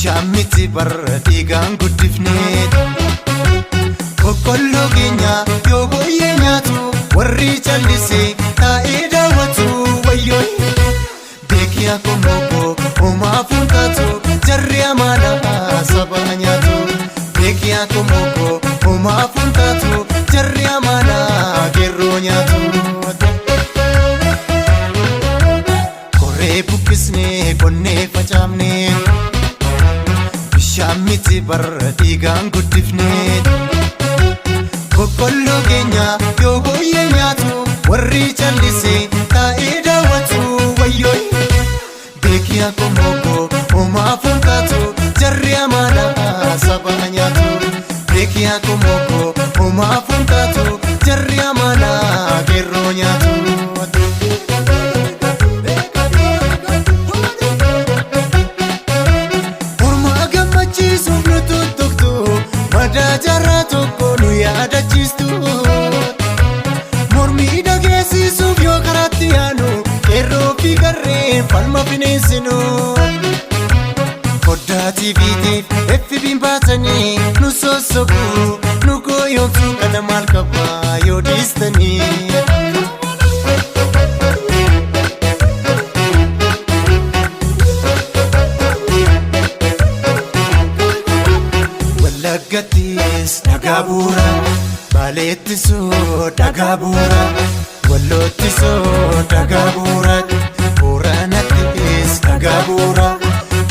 Bishaamiti barra dhiigaan guddifneet boqqolloo keenya yoo booyyee nyaatu warri callisee taa'ee daawwatu wayyoo beekiyaa komookoo homaa fuultaatu jarri amaanaa saba nyaatu beekiyaa komookoo homaa fuultaatu jarri amaanaa geerroo nyaatu koree buqqisnee qonnee facaafnee Bishaamiti barra dhiigaan guddifneet boqqolloo keenya yoo booyyee nyaatu warri callisee taa'ee daawwatu wayyoo beekiyaa komookoo homaa fuultaatu jarri amaanaa saba nyaatu beekiyaa komookoo homaa fuultaatu jarri amaanaa geerroo nyaatu Madaa jarraa tokko nu yaadachiistu mormii dhageessisuuf yoo karaatti yaanu qeerroo fi qarreen falma bineensinu foddaa tiiviitiif FB'n baatanii nu sossobu nu gooyomsuu kana maal qabaa yoo dhiistanii Wallaggattis dhagaa bu'uura Baaleettisoo dhagaa bu'uura Walloottisoo dhagaa bu'uura Booranattis dhagaa bu'uura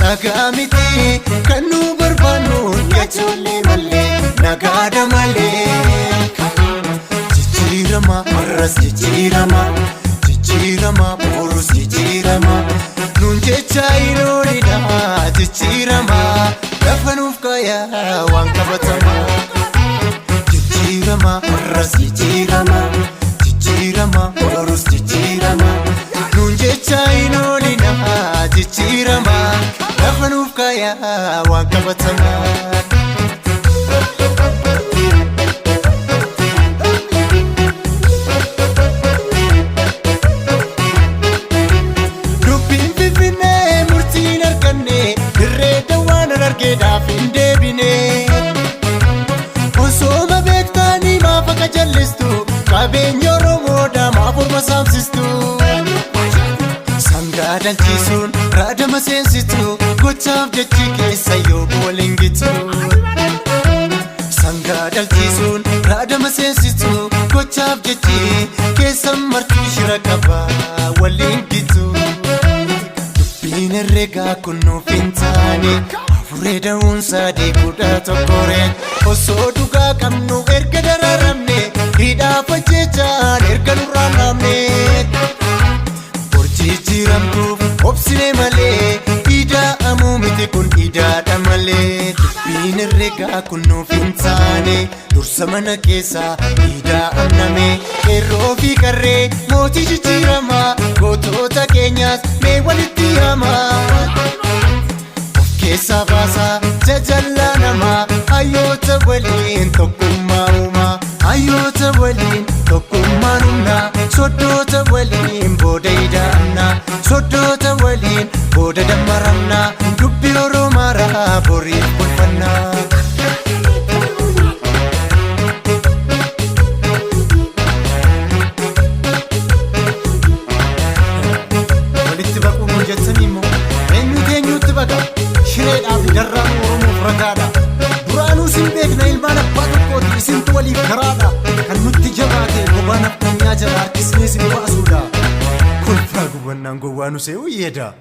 dhagaa miti kan nu barbaannu yaachoolee malee nagaadha malee jijjiirama har'as jijjiirama jijjiirama boorus jijjiirama nuun jecha inoolidha jijjiirama lafa nuuf kaayaa waan qabatamaa jijjiirama har'as jijjiirama jijjiirama boorus jijjiirama nuun jecha inoolidha jijjiirama lafa nuuf kaayaa waan qabatamaa Argeedhaaf hin deebine osooma beektanii maaf akka jallistu qabeenya Oromoodhaa maaf orma saamsistu sangaa dhalchisuun raadama seensitu gochaaf jechi keessa yoo waliin gitu sangaa dhalchisuun raadama seensitu gochaaf jechi keessa martuu shira qaba waliin gitu dubbiin herreegaa kun nuuf hin taane Fureda'uun sadii kudha tokkoreen osoo dhugaa qabnu erga dararamne hidhaafa jechaan erga nurraan namne jijjiiramtuuf obsine malee hidha'amuu miti kun hidhaadha malee dubbiin herreegaa kun nuuf hin taane dursa mana keessaa hidha'amname qeerroo fi qarree mootii jijjiiramaa gootota keenyaas mee walitti hamaa keessa baasaa jajallaa namaa hayyoota waliin tokkummaa uumaa hayyoota waliin tokkummaan humnaa soddoota waliin booda hidhaannaa soddoota waliin booda dammaramnaa dubbii Oromaaraa boriif bulfannaa walitti baquu hin jettanii immoo eenyuutti baqa Shireedhaaf darraan Oromoof ragaadha duraanuu sin beekna ilmaan abbaa tokkooti isintu waliif garaadha kan nutti jabaate gobaan abbunyaa jala harkisnee sin baasuudha kolfaa gubannaan gowwaa nu se'uu yeeda